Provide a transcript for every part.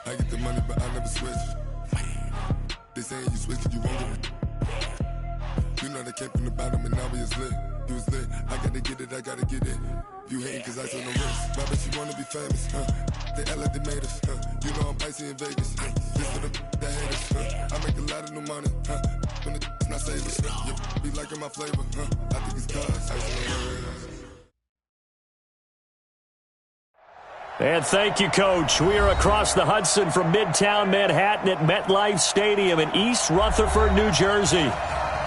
I get the money, but I never switch. They saying you switch and you won't get it. You know they came from the bottom and now we is lit. You was lit, I gotta get it, I gotta get it. You hating cause I took no risks. Why bet you wanna be famous, They act like they made us, You know I'm icy in Vegas, This for the that hate us, I make a lot of new money, When the not save us, You be liking my flavor, I think it's cause ice on the radar. And thank you, Coach. We are across the Hudson from Midtown Manhattan at MetLife Stadium in East Rutherford, New Jersey.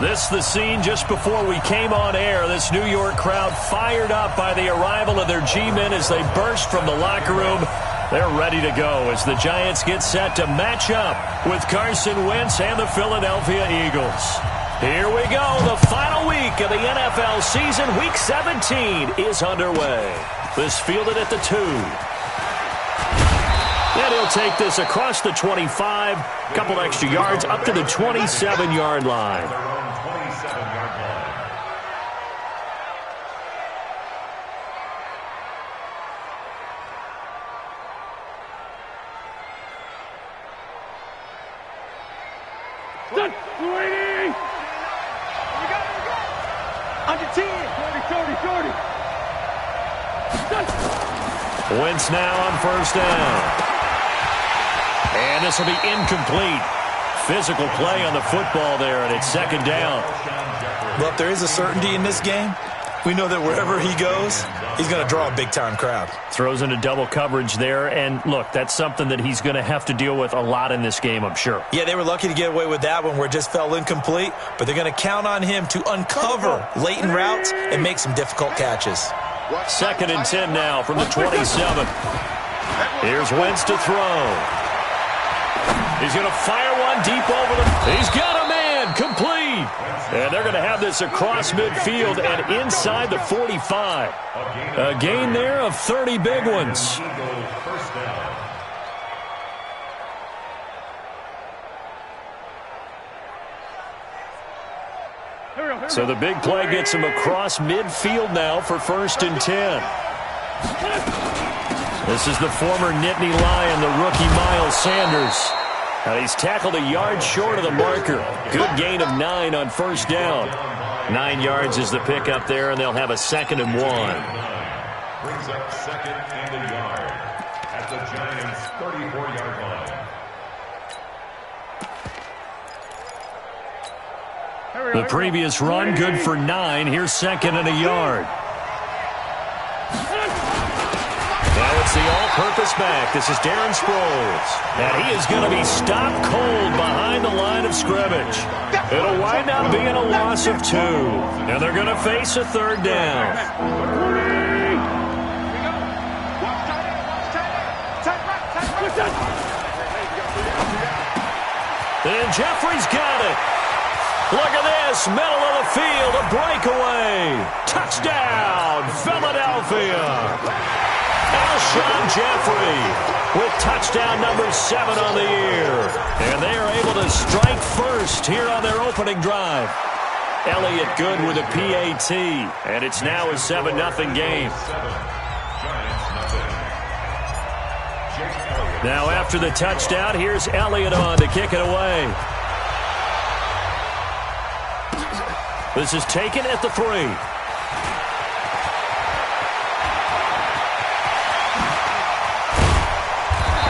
This is the scene just before we came on air. This New York crowd fired up by the arrival of their G-men as they burst from the locker room. They're ready to go as the Giants get set to match up with Carson Wentz and the Philadelphia Eagles. Here we go. The final week of the NFL season, Week 17, is underway. This fielded at the 2. And he'll take this across the 25, couple extra yards up to the 27-yard line. Wentz now on first down. And this will be incomplete. Physical play on the football there, and it's second down. Well, if there is a certainty in this game, we know that wherever he goes, he's going to draw a big-time crowd. Throws into double coverage there, and look, that's something that he's going to have to deal with a lot in this game, I'm sure. Yeah, they were lucky to get away with that one where it just fell incomplete, but they're going to count on him to uncover latent routes and make some difficult catches. Second and 10 now from the 27. Here's Wentz to throw. He's going to fire one deep over the... He's got a man, complete. And they're going to have this across midfield and inside the 45. A gain there of 30 big ones. So the big play gets him across midfield now for first and 10. This is the former Nittany Lion, the rookie Miles Sanders. Now he's tackled a yard short of the marker. Good gain of 9 on first down. 9 yards is the pickup there, and they'll have a second and 1. Brings up second and a yard at the Giants' 34-yard line. The previous run, good for 9. Here's second and a yard. Now it's the all-purpose back. This is Darren Sproles. And he is going to be stopped cold behind the line of scrimmage. It'll wind up being a loss of 2. And they're going to face a third down. And Jeffrey's got it. Look at this, middle of the field, a breakaway. Touchdown, Philadelphia. Alshon Jeffrey with touchdown number 7 on the year. And they are able to strike first here on their opening drive. Elliott good with a PAT. And it's now a 7-0 game. Now after the touchdown, here's Elliott on to kick it away. This is taken at the 3.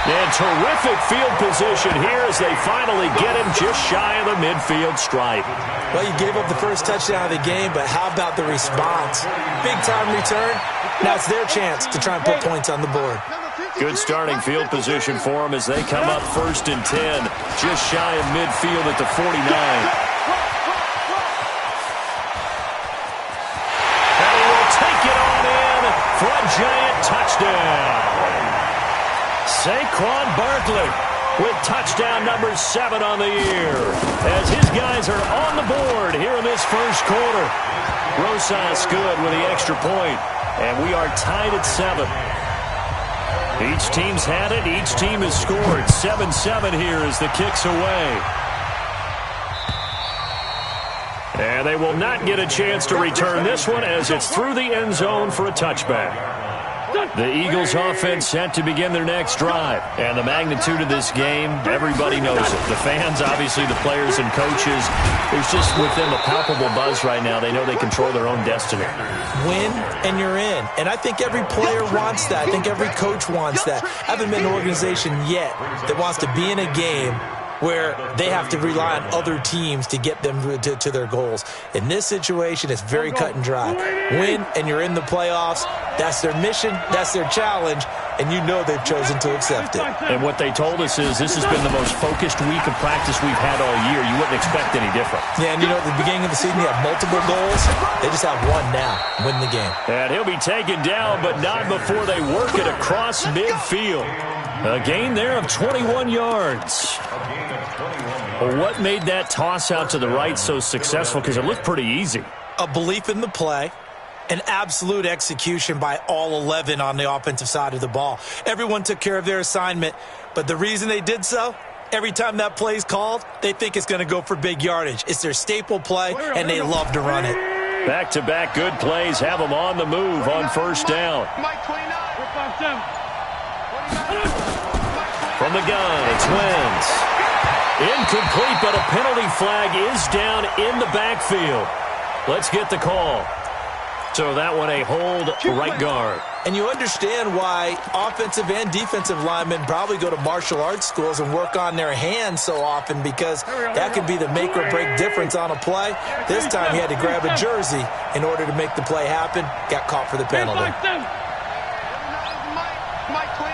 And terrific field position here as they finally get him just shy of the midfield stripe. Well, you gave up the first touchdown of the game, but how about the response? Big-time return. Now it's their chance to try and put points on the board. Good starting field position for them as they come up first and 10, just shy of midfield at the 49. And he will take it on in for a Giant touchdown. Saquon Barkley with touchdown number 7 on the year as his guys are on the board here in this first quarter. Rosas good with the extra point, and we are tied at 7. Each team's had it. Each team has scored. 7-7 here as the kick's away. And they will not get a chance to return this one as it's through the end zone for a touchback. The Eagles offense set to begin their next drive. And the magnitude of this game, everybody knows it. The fans, obviously the players and coaches, there's just with them a palpable buzz right now. They know they control their own destiny. Win and you're in. And I think every player wants that. I think every coach wants that. I haven't been an organization yet that wants to be in a game where they have to rely on other teams to get them to their goals. In this situation, it's very cut and dry. Win, and you're in the playoffs. That's their mission. That's their challenge. And you know they've chosen to accept it. And what they told us is this has been the most focused week of practice we've had all year. You wouldn't expect any different. Yeah, and you know, at the beginning of the season, you have multiple goals. They just have one now. Win the game. And he'll be taken down, but not before they work it across midfield. A gain there of 21 yards. Well, what made that toss out to the right so successful? Because it looked pretty easy. A belief in the play. An absolute execution by all 11 on the offensive side of the ball. Everyone took care of their assignment, but the reason they did so, every time that play is called, they think it's going to go for big yardage. It's their staple play, and they love to run it. Back-to-back good plays have them on the move on first down. From the gun, it's Wentz. Incomplete, but a penalty flag is down in the backfield. Let's get the call. So that one a hold right guard. And you understand why offensive and defensive linemen probably go to martial arts schools and work on their hands so often, because that could be the make or break difference on a play. This time he had to grab a jersey in order to make the play happen. Got caught for the penalty. Mike 29.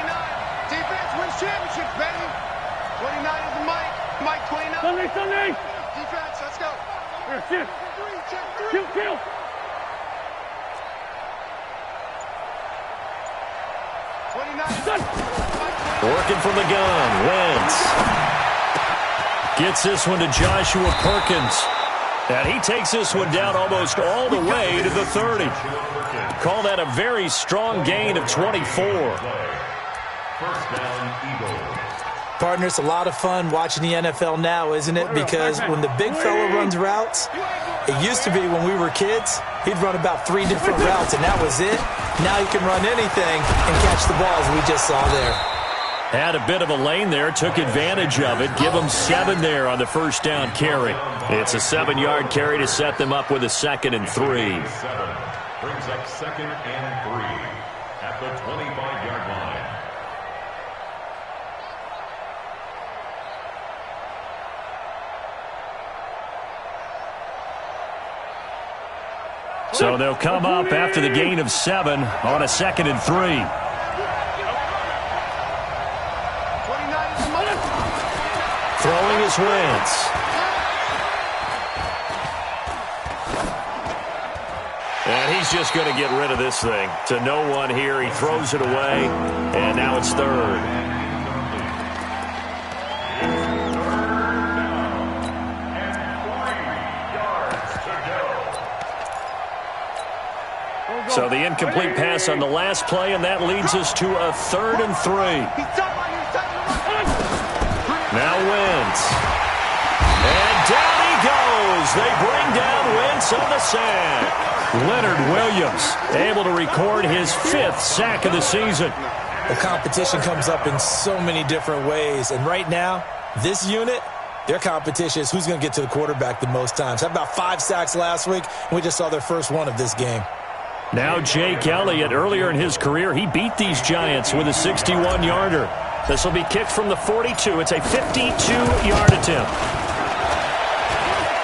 Defense wins championships, baby. 29 is the Mike. Mike 29. Sunday. Defense, let's go. Kill. Working from the gun, Wentz. Gets this one to Joshua Perkins. And he takes this one down almost all the way to the 30. Call that a very strong gain of 24. First down, Eagles. Partner, it's a lot of fun watching the NFL now, isn't it? Because when the big fella runs routes, it used to be when we were kids, he'd run about 3 different routes, and that was it. Now he can run anything and catch the balls we just saw there. Had a bit of a lane there, took advantage of it. Give him 7 there on the first down carry. It's a 7-yard carry to set them up with a 2nd and 3. Brings up 2nd and 3 at the 25-yard line. So they'll come up after the gain of 7 on a 2nd and 3. Throwing his Wentz. And he's just going to get rid of this thing. To no one here. He throws it away. And now it's 3rd. So the incomplete pass on the last play, and that leads us to a 3rd and 3. Now Wentz. And down he goes. They bring down Wentz on the sack. Leonard Williams able to record his 5th sack of the season. The competition comes up in so many different ways. And right now, this unit, their competition is who's going to get to the quarterback the most times. How about 5 sacks last week? We just saw their first one of this game. Now Jake Elliott, earlier in his career, he beat these Giants with a 61-yarder. This will be kicked from the 42. It's a 52-yard attempt.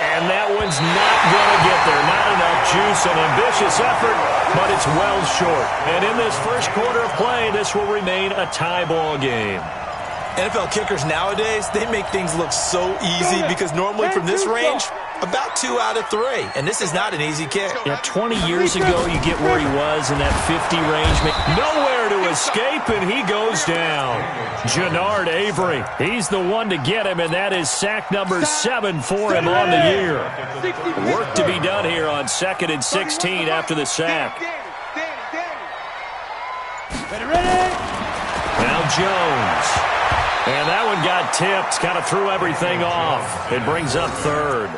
And that one's not going to get there. Not enough juice. An ambitious effort, but it's well short. And in this first quarter of play, this will remain a tie ball game. NFL kickers nowadays, they make things look so easy because normally from this range, about 2 out of 3. And this is not an easy kick. Yeah, 20 years ago, you get where he was in that 50 range. Nowhere to escape, and he goes down. Jannard Avery, he's the one to get him, and that is sack number 7 for him on the year. Work to be done here on 2nd and 16 after the sack. Now Jones. And that one got tipped, kind of threw everything off. It brings up 3rd.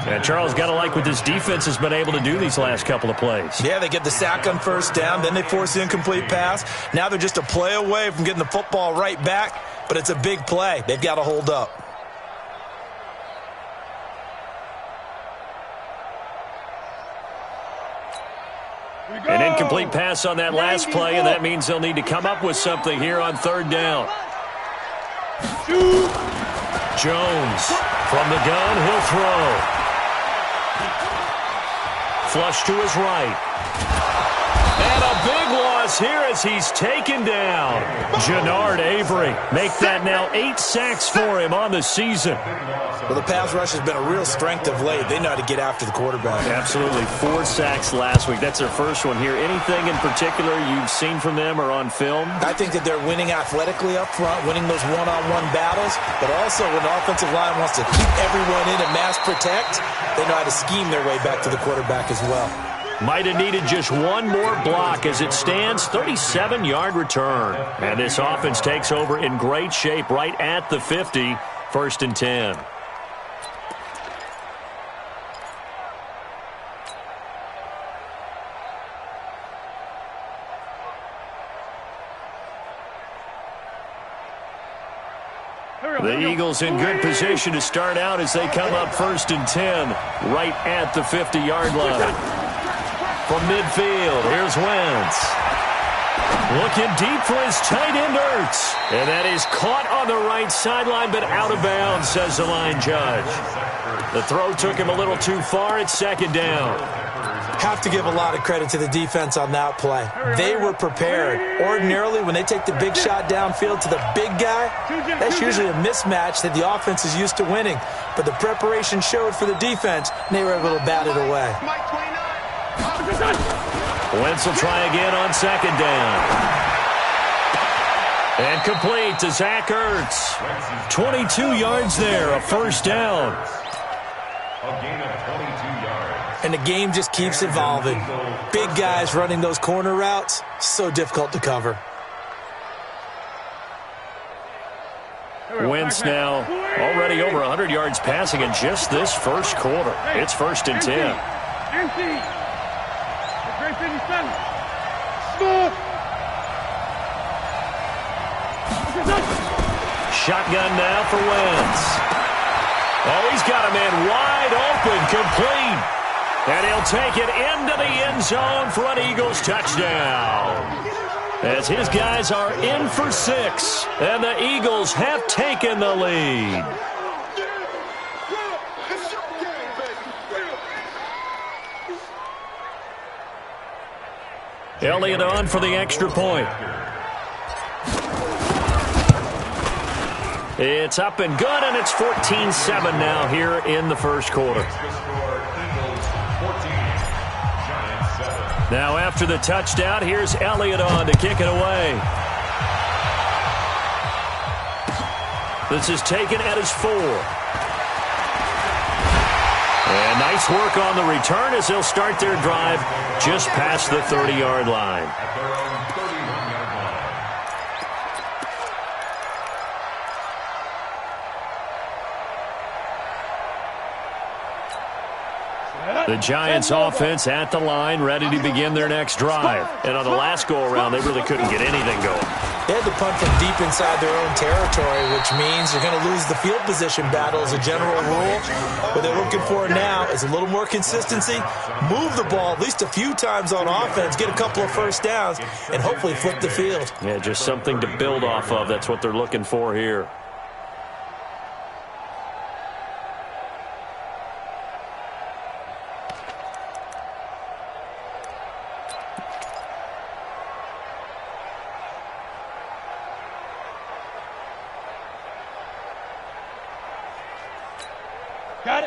And Charles, got to like what this defense has been able to do these last couple of plays. Yeah, they get the sack on first down, then they force the incomplete pass. Now they're just a play away from getting the football right back, but it's a big play. They've got to hold up. An incomplete pass on that last play, and that means they'll need to come up with something here on third down. Jones from the gun, he'll throw. Flush to his right. And a big loss here as he's taken down. Jannard Avery make that now 8 sacks for him on the season. Well, the pass rush has been a real strength of late. They know how to get after the quarterback. Absolutely. 4 sacks last week. That's their first one here. Anything in particular you've seen from them or on film? I think that they're winning athletically up front, winning those one-on-one battles, but also when the offensive line wants to keep everyone in and mass protect, they know how to scheme their way back to the quarterback as well. Might have needed just one more block. As it stands, 37-yard return. And this offense takes over in great shape right at the 50, 1st and 10. The Eagles in good position to start out as they come up 1st and 10 right at the 50-yard line. From midfield, here's Wentz. Looking deep for his tight end, Ertz. And that is caught on the right sideline, but out of bounds, says the line judge. The throw took him a little too far. It's 2nd down. Have to give a lot of credit to the defense on that play. They were prepared. Ordinarily, when they take the big shot downfield to the big guy, that's usually a mismatch that the offense is used to winning. But the preparation showed for the defense, and they were able to bat it away. Wentz will try again on 2nd down. And complete to Zach Ertz. 22 yards there, a 1st down. A gain of 22 yards. And the game just keeps evolving. Big guys running those corner routes, so difficult to cover. Wentz now already over 100 yards passing in just this first quarter. It's 1st and 10. Shotgun now for Wentz. Oh, he's got a man wide open, complete. And he'll take it into the end zone for an Eagles touchdown. As his guys are in for 6, and the Eagles have taken the lead. Elliott on for the extra point. It's up and good, and it's 14-7 now here in the first quarter. Now after the touchdown, here's Elliott on to kick it away. This is taken at his 4. And nice work on the return as they'll start their drive just past the 30-yard line. The Giants offense at the line, ready to begin their next drive. And on the last go-around, they really couldn't get anything going. They had to punt from deep inside their own territory, which means you're going to lose the field position battle as a general rule. What they're looking for now is a little more consistency, move the ball at least a few times on offense, get a couple of first downs, and hopefully flip the field. Yeah, just something to build off of. That's what they're looking for here.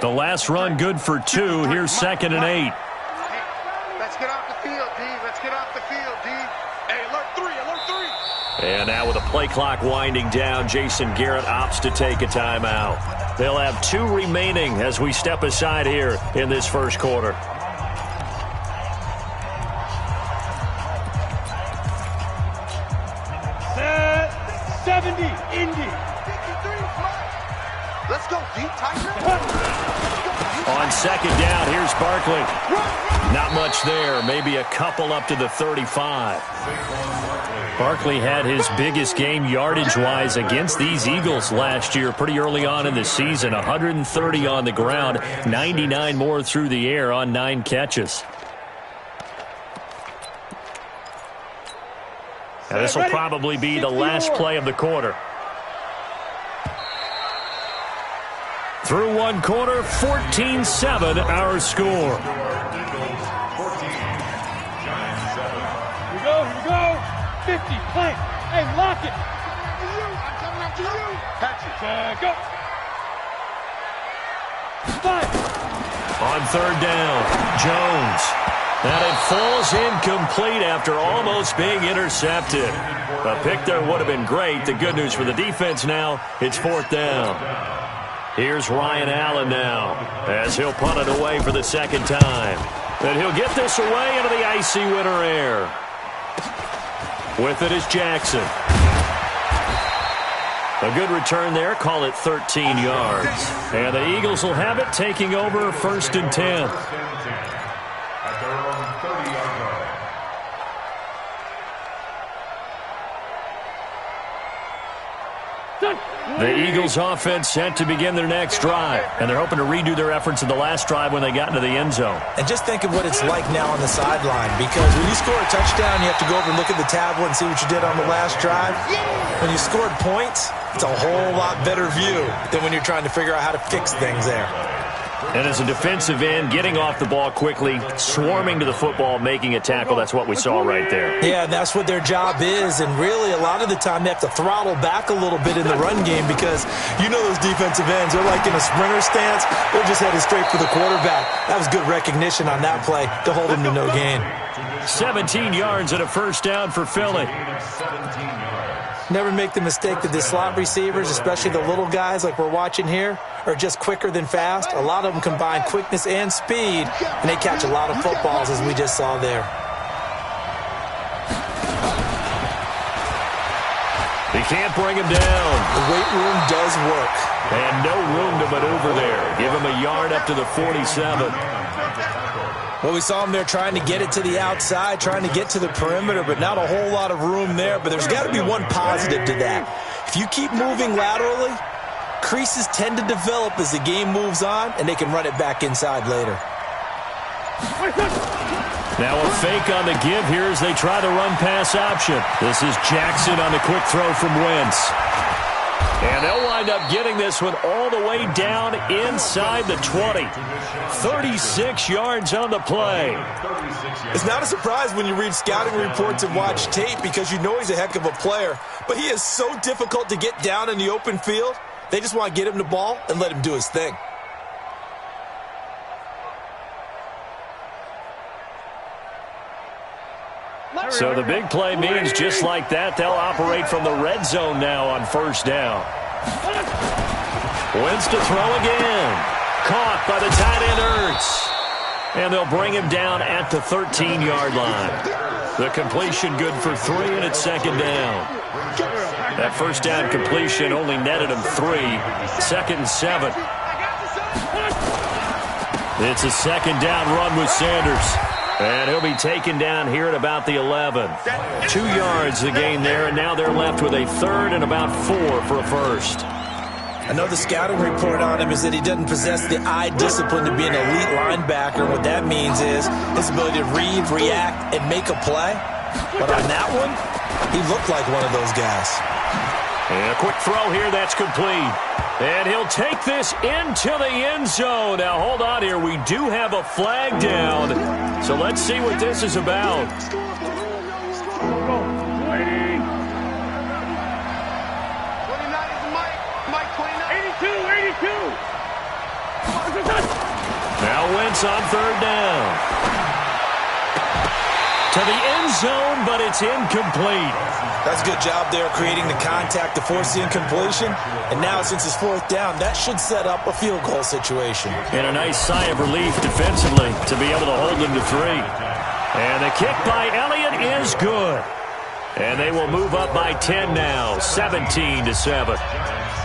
The last run good for 2. Here's 2nd and 8. Let's get off the field, D. Let's get off the field, D. Hey, alert 3, alert 3. And now with the play clock winding down, Jason Garrett opts to take a timeout. They'll have 2 remaining as we step aside here in this first quarter. Set 70, Indy. 53, let's go, D. Tiger. On second down, here's Barkley. Not much there, maybe a couple up to the 35. Barkley had his biggest game yardage-wise against these Eagles last year pretty early on in the season. 130 on the ground, 99 more through the air on 9 catches. Now this will probably be the last play of the quarter. Through one quarter, 14-7 our score. Here we go. 50, plant. Hey, lock it. I'm coming up to you. Catch it. Go. 5. On third down, Jones. And it falls incomplete after almost being intercepted. A pick there would have been great. The good news for the defense now, it's fourth down. Here's Ryan Allen now as he'll punt it away for the second time. And he'll get this away into the icy winter air. With it is Jackson. A good return there. Call it 13 yards. And the Eagles will have it, taking over 1st and 10. At their own 30-yard line. The Eagles offense set to begin their next drive, and they're hoping to redo their efforts in the last drive when they got into the end zone. And just think of what it's like now on the sideline, because when you score a touchdown, you have to go over and look at the tablet and see what you did on the last drive. When you scored points, it's a whole lot better view than when you're trying to figure out how to fix things there. And as a defensive end, getting off the ball quickly, swarming to the football, making a tackle, that's what we saw right there. Yeah, that's what their job is, and really a lot of the time they have to throttle back a little bit in the run game because you know those defensive ends, they're like in a sprinter stance, they're just headed straight for the quarterback. That was good recognition on that play to hold him to no gain. 17 yards and a first down for Philly. Never make the mistake that the slot receivers, especially the little guys like we're watching here, are just quicker than fast. A lot of them combine quickness and speed, and they catch a lot of footballs, as we just saw there. He can't bring him down. The weight room does work. And no room to maneuver there. Give him a yard up to the 47. Well, we saw him there trying to get it to the outside, trying to get to the perimeter, but not a whole lot of room there. But there's got to be one positive to that. If you keep moving laterally, creases tend to develop as the game moves on, and they can run it back inside later. Now a fake on the give here as they try the run-pass option. This is Jackson on the quick throw from Wentz. And they'll wind up getting this one all the way down inside the 20. 36 yards on the play. It's not a surprise when you read scouting reports and watch tape because you know he's a heck of a player. But he is so difficult to get down in the open field. They just want to get him the ball and let him do his thing. So the big play means just like that, they'll operate from the red zone now on first down. Wentz to throw again. Caught by the tight end Ertz. And they'll bring him down at the 13-yard line. The completion good for 3, and it's second down. That first down completion only netted him 3. 2nd and 7. It's a second down run with Sanders. And he'll be taken down here at about the 11. 2 yards the gain there, and now they're left with a 3rd and about 4 for a first. I know the scouting report on him is that he doesn't possess the eye discipline to be an elite linebacker. What that means is his ability to read, react, and make a play. But on that one, he looked like one of those guys. And a quick throw here, that's complete. And he'll take this into the end zone. Now, hold on here. We do have a flag down. So let's see what this is about. 82. Now Wentz on third down. To the end zone, but it's incomplete. That's a good job there creating the contact to force the incompletion. And now since it's fourth down, that should set up a field goal situation. And a nice sigh of relief defensively to be able to hold them to 3. And the kick by Elliott is good. And they will move up by 10 now, 17-7.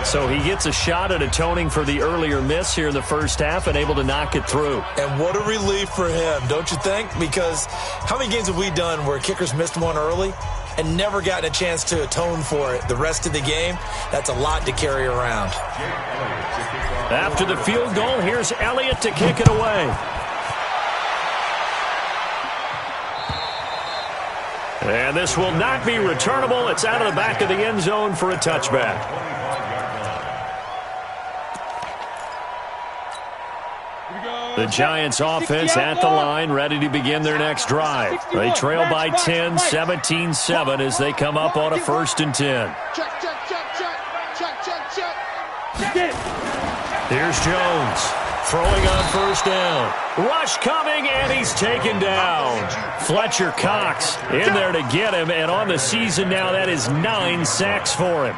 So he gets a shot at atoning for the earlier miss here in the first half and able to knock it through. And what a relief for him, don't you think? Because how many games have we done where kickers missed one early and never gotten a chance to atone for it the rest of the game? That's a lot to carry around. After the field goal, here's Elliott to kick it away. And this will not be returnable. It's out of the back of the end zone for a touchback. The Giants offense at the line, ready to begin their next drive. They trail by 10, 17-7 as they come up on a 1st and 10. Here's Jones. Throwing on 1st down. Rush coming, and he's taken down. Fletcher Cox in there to get him, and on the season now, that is 9 sacks for him.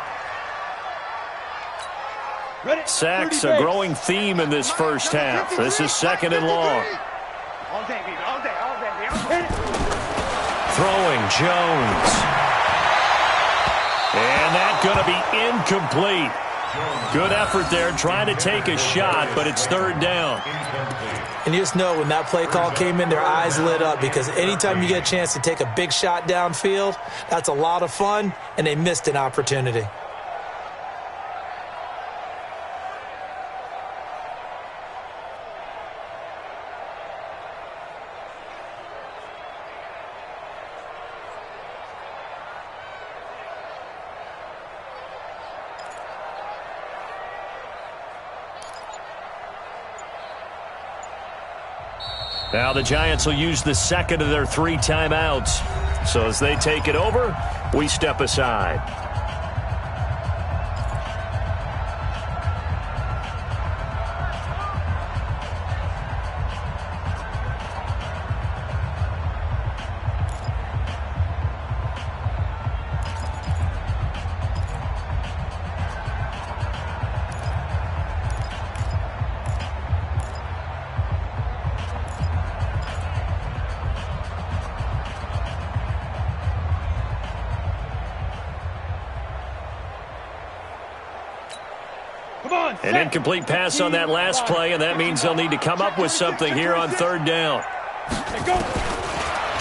Sacks a growing theme in this first half. This is 2nd and long. Throwing Jones. And that's going to be incomplete. Good effort there, trying to take a shot, but it's 3rd down. And you just know when that play call came in, their eyes lit up, because anytime you get a chance to take a big shot downfield, that's a lot of fun, and they missed an opportunity. Now the Giants will use the 2nd of their 3 timeouts. So as they take it over, we step aside. An incomplete pass on that last play, and that means they'll need to come up with something here on 3rd down.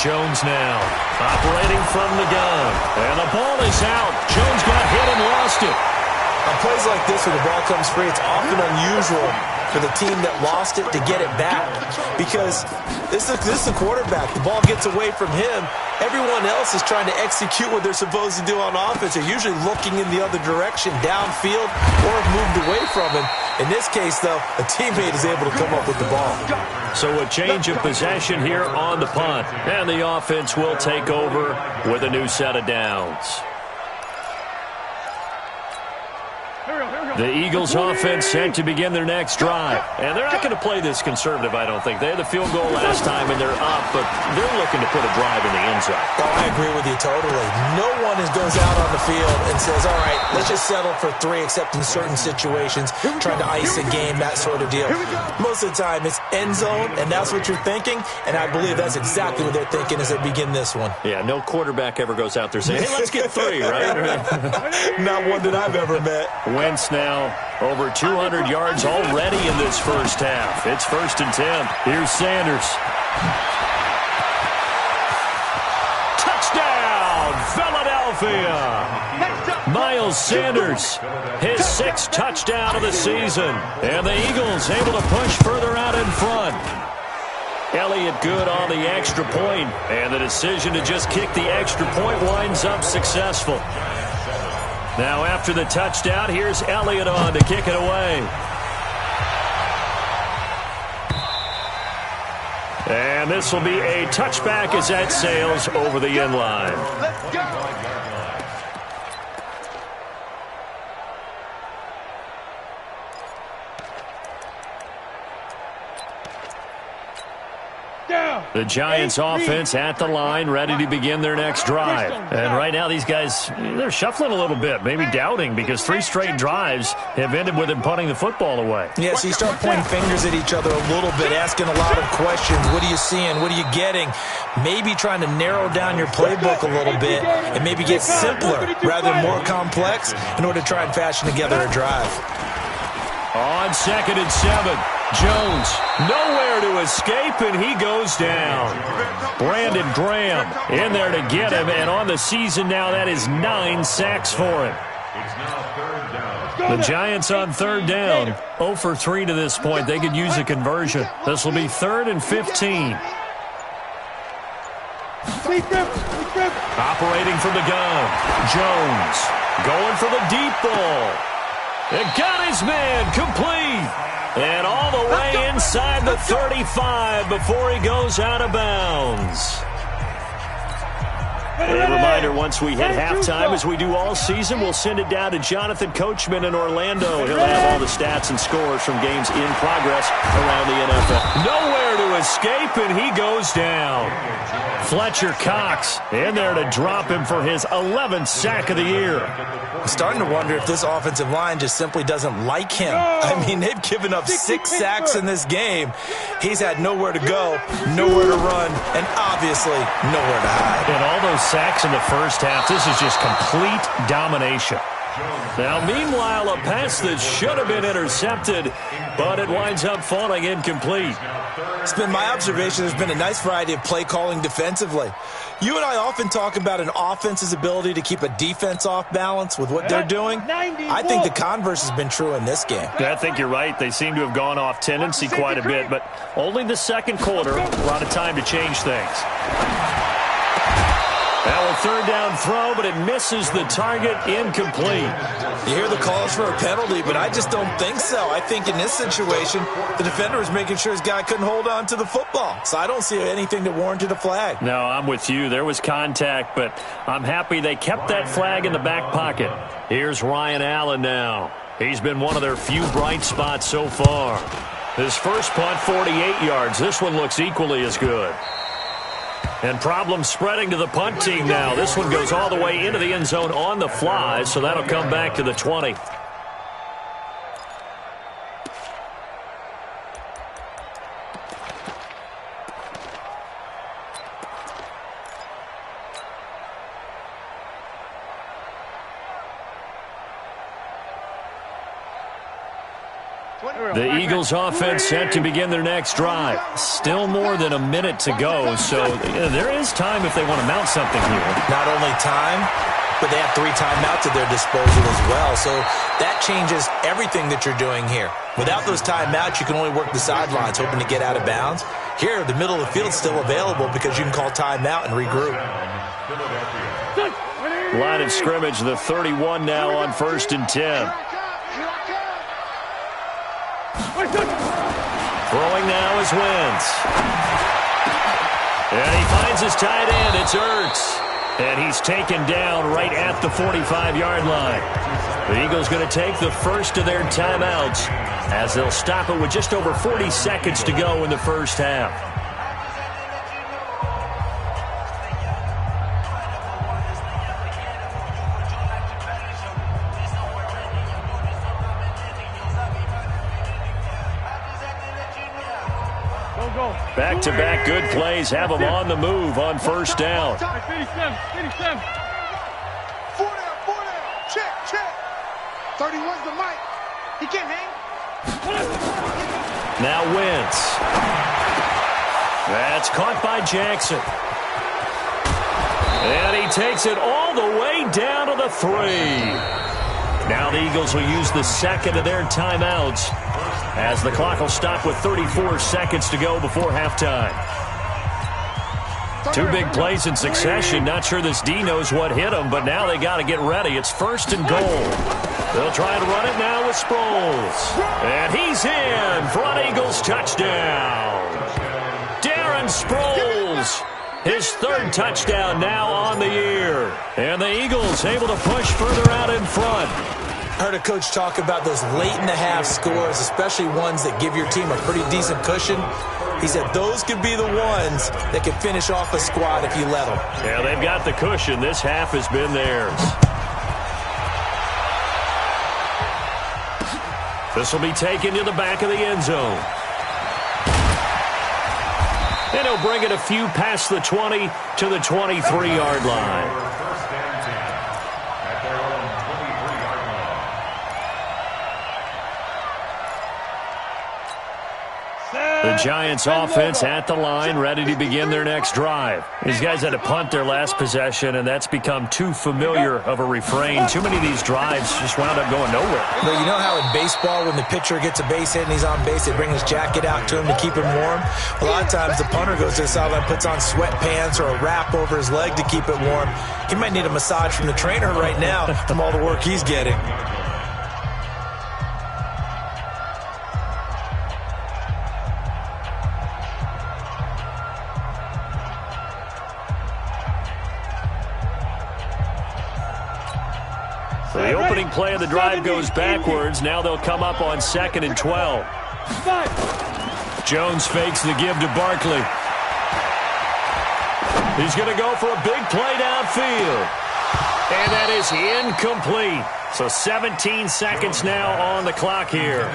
Jones now operating from the gun, and the ball is out. Jones got hit and lost it. On plays like this where the ball comes free, it's often unusual for the team that lost it to get it back, because this is the quarterback. The ball gets away from him. Everyone else is trying to execute what they're supposed to do on offense. They're usually looking in the other direction, downfield, or have moved away from him. In this case, though, a teammate is able to come up with the ball. So a change of possession here on the punt, and the offense will take over with a new set of downs. The Eagles offense set to begin their next drive. And they're not going to play this conservative, I don't think. They had the field goal last time, and they're up, but they're looking to put a drive in the end zone. Oh, I agree with you totally. No one goes out on the field and says, all right, let's just settle for 3, except in certain situations, trying to ice a game, that sort of deal. Most of the time, it's end zone, and that's what you're thinking, and I believe that's exactly what they're thinking as they begin this one. Yeah, no quarterback ever goes out there saying, hey, let's get 3, right? Not one that I've ever met. Wentz now over 200 yards already in this first half. It's 1st and 10. Here's Sanders. Touchdown, Philadelphia! Miles Sanders, his 6th touchdown of the season. And the Eagles able to push further out in front. Elliott good on the extra point, and the decision to just kick the extra point winds up successful. Now after the touchdown, here's Elliott on to kick it away. And this will be a touchback as that sails over the end line. Let's go. The Giants offense at the line, ready to begin their next drive. And right now these guys, they're shuffling a little bit, maybe doubting, because 3 straight drives have ended with them punting the football away. Yeah, so you start pointing fingers at each other a little bit, asking a lot of questions. What are you seeing? What are you getting? Maybe trying to narrow down your playbook a little bit and maybe get simpler rather than more complex in order to try and fashion together a drive. On 2nd and 7, Jones nowhere to escape, and he goes down. Brandon Graham in there to get him, and on the season now, that is 9 sacks for him. The Giants on 3rd down, 0 for 3 to this point. They could use a conversion. This will be 3rd and 15. Operating from the gun, Jones going for the deep ball. It got his man complete. And all the way inside the 35 before he goes out of bounds. A reminder, once we hit halftime, as we do all season, we'll send it down to Jonathan Coachman in Orlando. He'll have all the stats and scores from games in progress around the NFL. Nowhere to escape, and he goes down. Fletcher Cox in there to drop him for his 11th sack of the year. I'm starting to wonder if this offensive line just simply doesn't like him. I mean, they've given up 6 sacks in this game. He's had nowhere to go, nowhere to run, and obviously nowhere to hide. And all those sacks in the first half, this is just complete domination. Now, meanwhile, a pass that should have been intercepted, but it winds up falling incomplete. It's been my observation there's been a nice variety of play calling defensively. You and I often talk about an offense's ability to keep a defense off balance with what they're doing. I think the converse has been true in this game. I think you're right. They seem to have gone off tendency quite a bit, but only the second quarter, a lot of time to change things. Now a 3rd down throw, but it misses the target, incomplete. You hear the calls for a penalty, but I just don't think so. I think in this situation, the defender was making sure his guy couldn't hold on to the football. So I don't see anything that warranted a flag. No, I'm with you. There was contact, but I'm happy they kept that flag in the back pocket. Here's Ryan Allen now. He's been one of their few bright spots so far. His first punt, 48 yards. This one looks equally as good. And problems spreading to the punt team now. This one goes all the way into the end zone on the fly, so that'll come back to the 20. The Eagles offense set to begin their next drive. Still more than a minute to go, so there is time if they want to mount something here. Not only time, but they have 3 timeouts at their disposal as well, so that changes everything that you're doing here. Without those timeouts, you can only work the sidelines, hoping to get out of bounds. Here, the middle of the field is still available because you can call timeout and regroup. Line of scrimmage, the 31 now on 1st and 10. Throwing now is Wentz. And he finds his tight end. It's Ertz. And he's taken down right at the 45-yard line. The Eagles going to take the first of their timeouts as they'll stop it with just over 40 seconds to go in the first half. Back-to-back good plays have them on the move on 1st down. 4 down. Check. 31's the mic. He can't hang. Now Wentz. That's caught by Jackson. And he takes it all the way down to the 3. Now the Eagles will use the second of their timeouts as the clock will stop with 34 seconds to go before halftime. 2 big plays in succession. Not sure this D knows what hit him, but now they got to get ready. It's 1st and goal. They'll try to run it now with Sproles. And he's in for an Eagles touchdown. Darren Sproles, his 3rd touchdown now on the year. And the Eagles able to push further out in front. I heard a coach talk about those late-in-the-half scores, especially ones that give your team a pretty decent cushion. He said those could be the ones that can finish off a squad if you let them. Yeah, they've got the cushion. This half has been theirs. This will be taken to the back of the end zone. And he'll bring it a few past the 20 to the 23-yard line. The Giants offense at the line, ready to begin their next drive. These guys had to punt their last possession, and that's become too familiar of a refrain. Too many of these drives just wound up going nowhere. But you know how in baseball, when the pitcher gets a base hit and he's on base, they bring his jacket out to him to keep him warm? A lot of times the punter goes to the sideline, puts on sweatpants or a wrap over his leg to keep it warm. He might need a massage from the trainer right now from all the work he's getting. So the opening play of the drive goes backwards. Now they'll come up on 2nd and 12. Jones fakes the give to Barkley. He's going to go for a big play downfield. And that is incomplete. So 17 seconds now on the clock here.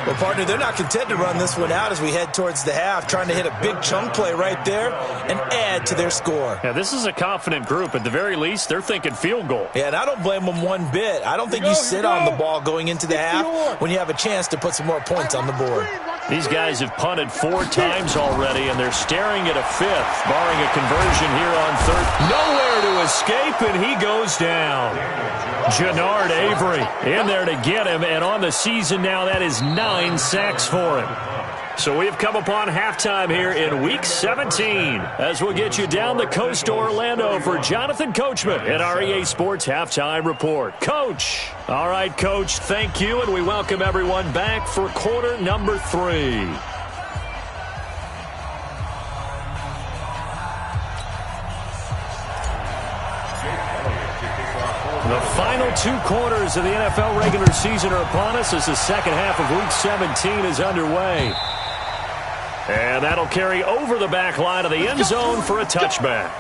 Well, partner, they're not content to run this one out as we head towards the half, trying to hit a big chunk play right there and add to their score. Yeah, this is a confident group. At the very least, they're thinking field goal. Yeah, and I don't blame them one bit. I don't think you sit on the ball going into the half when you have a chance to put some more points on the board. These guys have punted 4 times already, and they're staring at a 5th, barring a conversion here on 3rd. Nowhere to escape, and he goes down. Jannard Avery in there to get him, and on the season now, that is 9 sacks for him. So we have come upon halftime here in Week 17 as we'll get you down the coast to Orlando for Jonathan Coachman at our EA Sports Halftime Report. Coach. All right, Coach, thank you, and we welcome everyone back for quarter number 3. The final 2 quarters of the NFL regular season are upon us as the second half of Week 17 is underway. And that'll carry over the back line of the end zone for a touchback.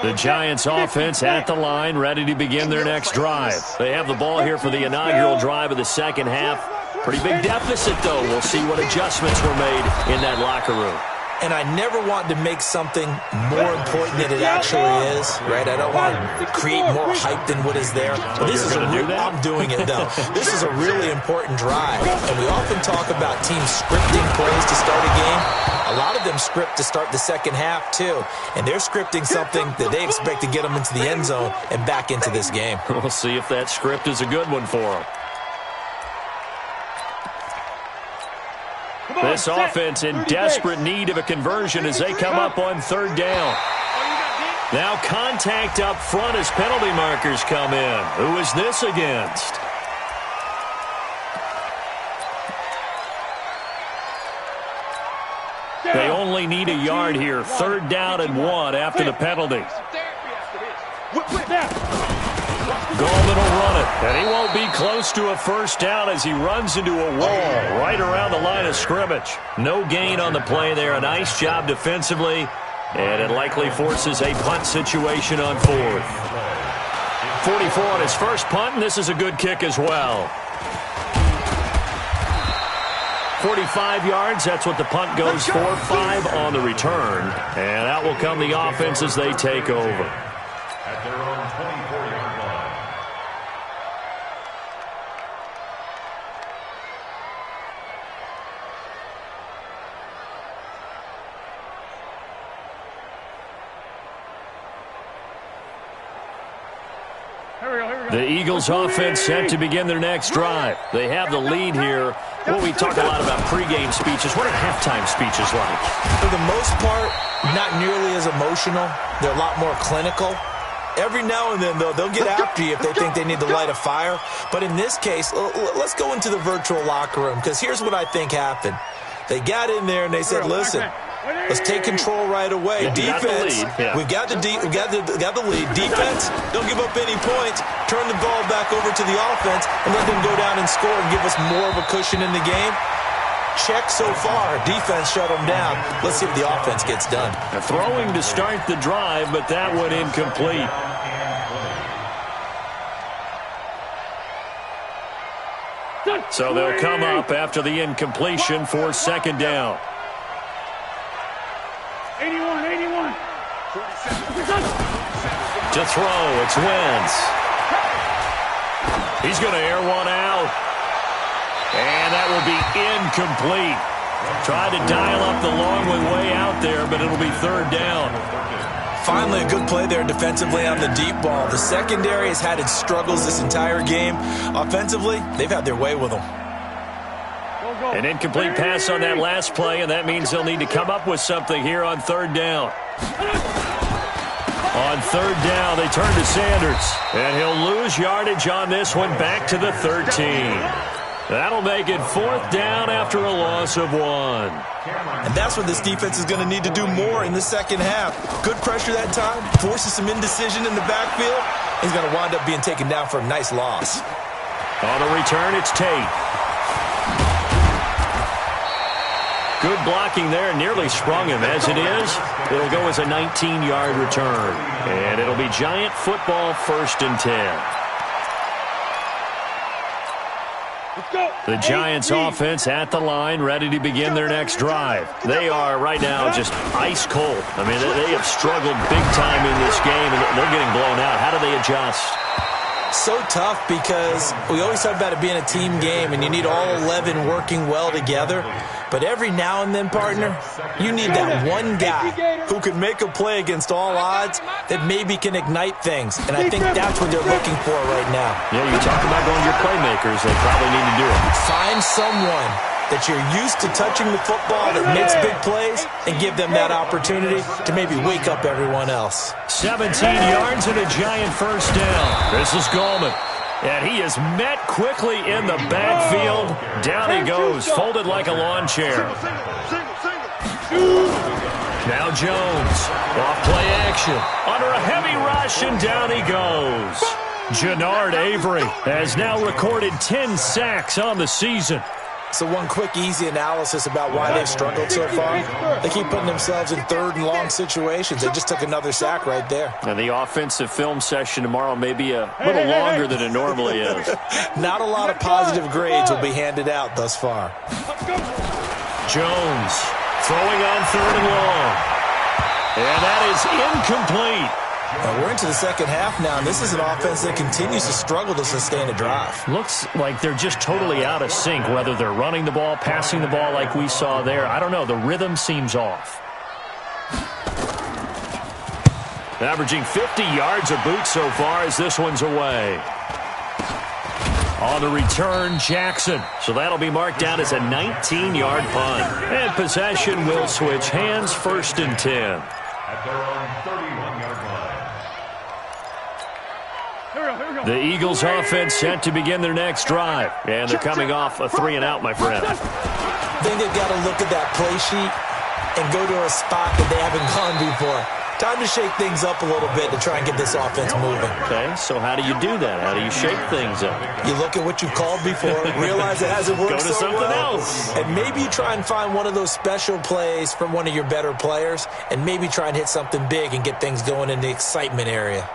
The Giants offense at the line, ready to begin their next drive. They have the ball here for the inaugural drive of the second half. Pretty big deficit, though. We'll see what adjustments were made in that locker room. And I never want to make something more important than it actually is, right? I don't want to create more hype than what is there. But this is I'm doing it, though. This is a really important drive. And we often talk about teams scripting plays to start a game. A lot of them script to start the second half, too. And they're scripting something that they expect to get them into the end zone and back into this game. We'll see if that script is a good one for them. This offense in desperate need of a conversion as they come up on 3rd down. Now contact up front as penalty markers come in. Who is this against? They only need a yard here. 3rd down and 1 after the penalty. Gallman will run it, and he won't be close to a first down as he runs into a wall right around the line of scrimmage. No gain on the play there. A nice job defensively, and it likely forces a punt situation on 4th. 44 on his first punt, and this is a good kick as well. 45 yards, that's what the punt goes for. 5 on the return, and out will come the offense as they take over. At their own 24-yard line. The Eagles offense set to begin their next drive. They have the lead here. Well, we talk a lot about pregame speeches. What are halftime speeches like? For the most part, not nearly as emotional. They're a lot more clinical. Every now and then, though, they'll get after you if they think they need to light a fire. But in this case, let's go into the virtual locker room, because here's what I think happened. They got in there and they said, listen, Let's take control right away. Defense, we've got the lead. Defense, don't give up any points. Turn the ball back over to the offense and let them go down and score and give us more of a cushion in the game. Check so far. Defense shut them down. Let's see if the offense gets done. They're throwing to start the drive, but that one incomplete. So they'll come up after the incompletion for second down. 81. To throw, it's Wentz. He's going to air one out. And that will be incomplete. Tried to dial up the long way out there, but it'll be third down. Finally, a good play there defensively on the deep ball. The secondary has had its struggles this entire game. Offensively, they've had their way with them. An incomplete pass on that last play, and that means they'll need to come up with something here on third down. On third down, they turn to Sanders, and he'll lose yardage on this one back to the 13. That'll make it fourth down after a loss of 1. And that's what this defense is going to need to do more in the second half. Good pressure that time, forces some indecision in the backfield. He's going to wind up being taken down for a nice loss. On the return, it's Tate. Good blocking there, nearly sprung him. As it is, it'll go as a 19-yard return. And it'll be Giant football, 1st and 10. The Giants offense at the line, ready to begin their next drive. They are right now just ice cold. I mean, they have struggled big time in this game, and they're getting blown out. How do they adjust? So tough because we always talk about it being a team game, and you need all 11 working well together. But every now and then, partner, you need that one guy who can make a play against all odds that maybe can ignite things. And I think that's what they're looking for right now. Yeah, you talk about going to your playmakers. They probably need to do it. Find someone that you're used to touching the football that makes big plays and give them that opportunity to maybe wake up everyone else. 17 yards and a Giant first down. This is Gallman. And he is met quickly in the backfield. Down he goes, folded like a lawn chair. Now Jones, off play action, under a heavy rush, and down he goes. Jannard Avery has now recorded 10 sacks on the season. So one quick, easy analysis about why they've struggled so far. They keep putting themselves in third and long situations. They just took another sack right there. And the offensive film session tomorrow may be a little longer than it normally is. Not a lot of positive grades will be handed out thus far. Jones throwing on third and long. And that is incomplete. Now we're into the second half now, and this is an offense that continues to struggle to sustain a drive. Looks like they're just totally out of sync, whether they're running the ball, passing the ball like we saw there. I don't know. The rhythm seems off. Averaging 50 yards a boot so far as this one's away. On the return, Jackson. So that'll be marked down as a 19-yard punt. And possession will switch hands, 1st and 10. At their own 31-yard line. The Eagles offense set to begin their next drive. And they're coming off a 3-and-out, my friend. I think they've got to look at that play sheet and go to a spot that they haven't gone before. Time to shake things up a little bit to try and get this offense moving. Okay, so how do you do that? How do you shake things up? You look at what you've called before, realize it hasn't worked Go to so something well, else. and maybe you try and find one of those special plays from one of your better players, and maybe try and hit something big and get things going in the excitement area.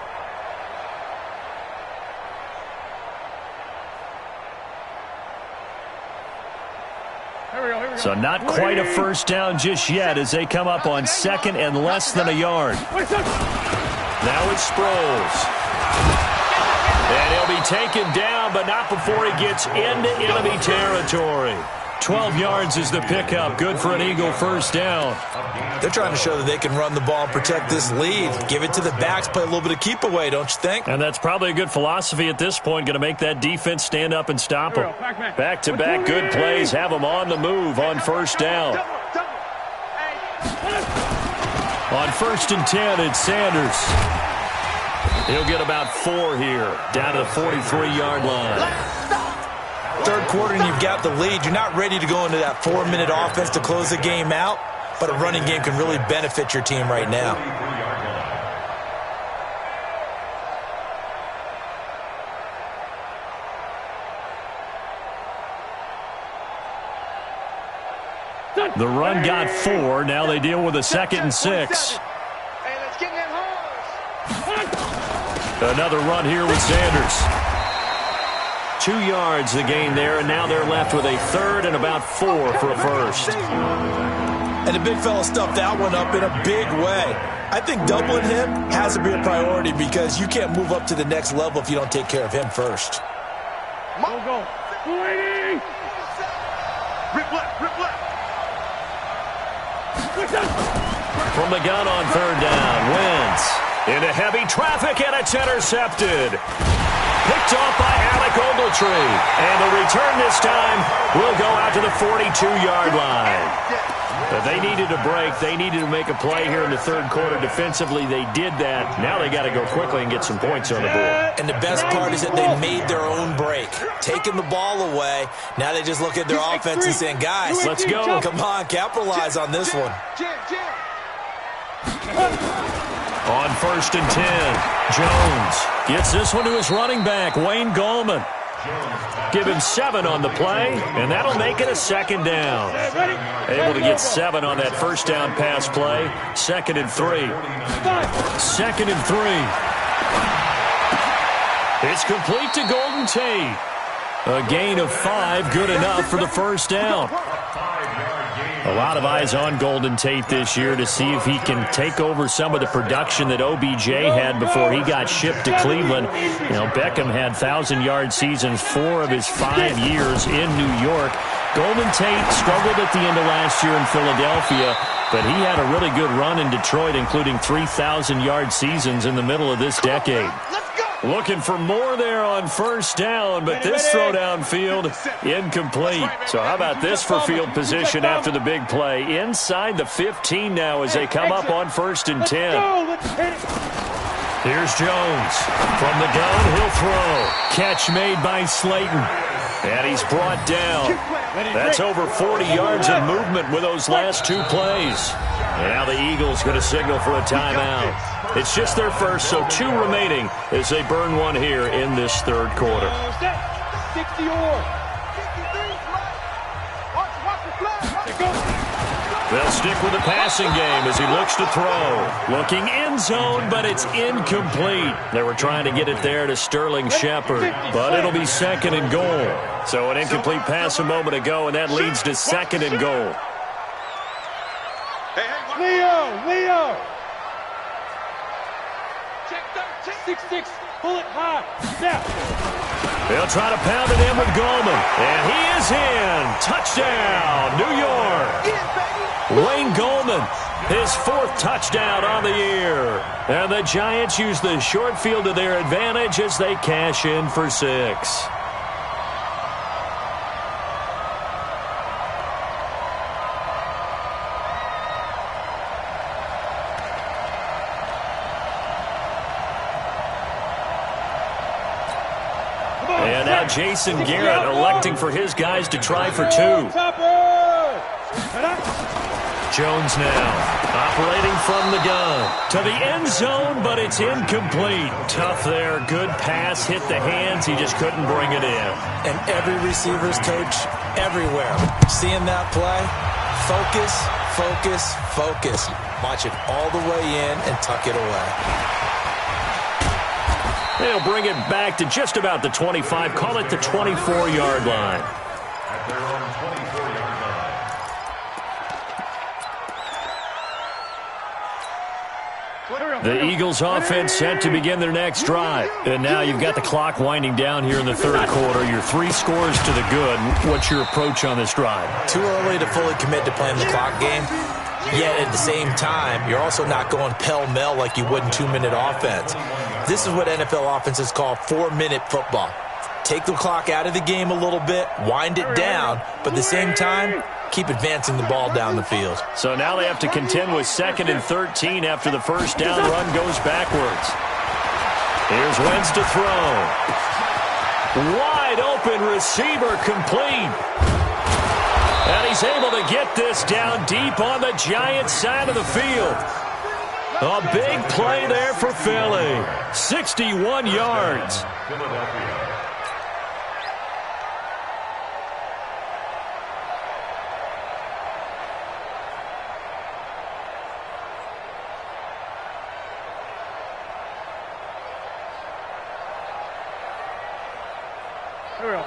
So not quite a first down just yet as they come up on 2nd and less than a yard. Now it's Sproles. And he'll be taken down, but not before he gets into enemy territory. 12 yards is the pickup. Good for an Eagle first down. They're trying to show that they can run the ball and protect this lead. Give it to the backs, play a little bit of keep away, don't you think? And that's probably a good philosophy at this point. Going to make that defense stand up and stop them. Back-to-back good plays. Have them on the move on first down. On 1st and 10, it's Sanders. He'll get about 4 here, down to the 43-yard line. Third quarter and you've got the lead. You're not ready to go into that 4-minute offense to close the game out. but a running game can really benefit your team right now. The run got 4. Now they deal with a 2nd and 6. Hey, let's get in that hole. Another run here with Sanders. 2 yards the gain there, and now they're left with a 3rd and about 4 for a first. And the big fella stuffed that one up in a big way. I think doubling him has to be a priority because you can't move up to the next level if you don't take care of him first. Go. 280. Rip left, rip left. From the gun on 3rd down, Wentz into heavy traffic, and it's intercepted. Picked off by Alec Ogletree. And the return this time will go out to the 42-yard line. But they needed a break. They needed to make a play here in the 3rd quarter. Defensively, they did that. Now they got to go quickly and get some points on the board. And the best part is that they made their own break. Taking the ball away. Now they just look at their offense and saying, guys, let's go. Come on, capitalize on this one. On 1st and 10, Jones gets this one to his running back, Wayne Gallman. Give him 7 on the play, and that'll make it a 2nd down. Able to get 7 on that 1st down pass play. 2nd and 3. 2nd and 3. It's complete to Golden Tate. A gain of 5, good enough for the 1st down. A lot of eyes on Golden Tate this year to see if he can take over some of the production that OBJ had before he got shipped to Cleveland. You know, Beckham had 1,000-yard seasons 4 of his 5 years in New York. Golden Tate struggled at the end of last year in Philadelphia, but he had a really good run in Detroit, including 3,000-yard seasons in the middle of this decade. Looking for more there on 1st down, but this throw downfield incomplete. So how about this for field position after the big play? Inside the 15 now as they come up on 1st and 10. Here's Jones. From the gun, he'll throw. Catch made by Slayton. And he's brought down. That's over 40 yards of movement with those last 2 plays. And now the Eagles going to signal for a timeout. It's just their first, so 2 remaining as they burn one here in this 3rd quarter. They'll stick with the passing game as he looks to throw. Looking end zone, but it's incomplete. They were trying to get it there to Sterling Shepard, but it'll be 2nd and goal. So an incomplete pass a moment ago, and that leads to 2nd and goal. Leo! 6-6, pull it high. Now. They'll try to pound it in with Gallman. And he is in. Touchdown, New York. Wayne Gallman, his 4th touchdown on the year. And the Giants use the short field to their advantage as they cash in for 6. And now Jason Garrett electing for his guys to try for 2. Jones now operating from the gun to the end zone, but it's incomplete. Tough there. Good pass. Hit the hands. He just couldn't bring it in. And every receiver's coach everywhere. Seeing that play, focus. Watch it all the way in and tuck it away. They'll bring it back to just about the 25. Call it the 24-yard line. At their own 24-yard line. The Eagles offense set to begin their next drive. And now you've got the clock winding down here in the 3rd quarter. Your 3 scores to the good. What's your approach on this drive? Too early to fully commit to playing the clock game. Yet at the same time, you're also not going pell-mell like you would in 2-minute offense. This is what NFL offenses call 4-minute football. Take the clock out of the game a little bit, wind it down, but at the same time, keep advancing the ball down the field. So now they have to contend with 2nd and 13 after the 1st down run goes backwards. Here's Wentz to throw. Wide open receiver complete. And he's able to get this down deep on the Giants side of the field. A big play there for Philly. 61 yards. Philadelphia.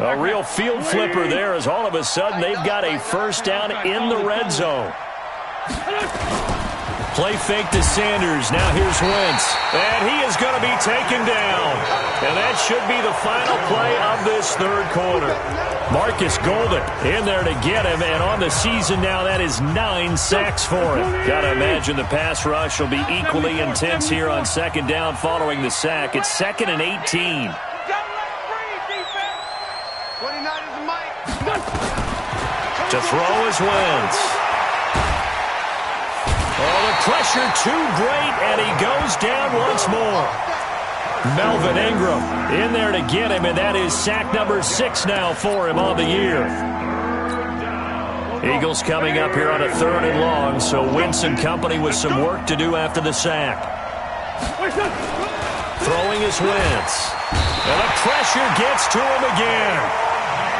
A real field flipper there as all of a sudden they've got a first down in the red zone. Play fake to Sanders. Now here's Wentz. And he is going to be taken down. And that should be the final play of this third quarter. Marcus Golden in there to get him. And on the season now, that is 9 sacks for him. Got to imagine the pass rush will be equally intense here on second down following the sack. It's 2nd and 18. To throw is Wentz. Oh, the pressure too great, and he goes down once more. Melvin Ingram in there to get him, and that is sack number 6 now for him on the year. Eagles coming up here on a 3rd and long, so Wentz and company with some work to do after the sack. Throwing is Wentz. And the pressure gets to him again.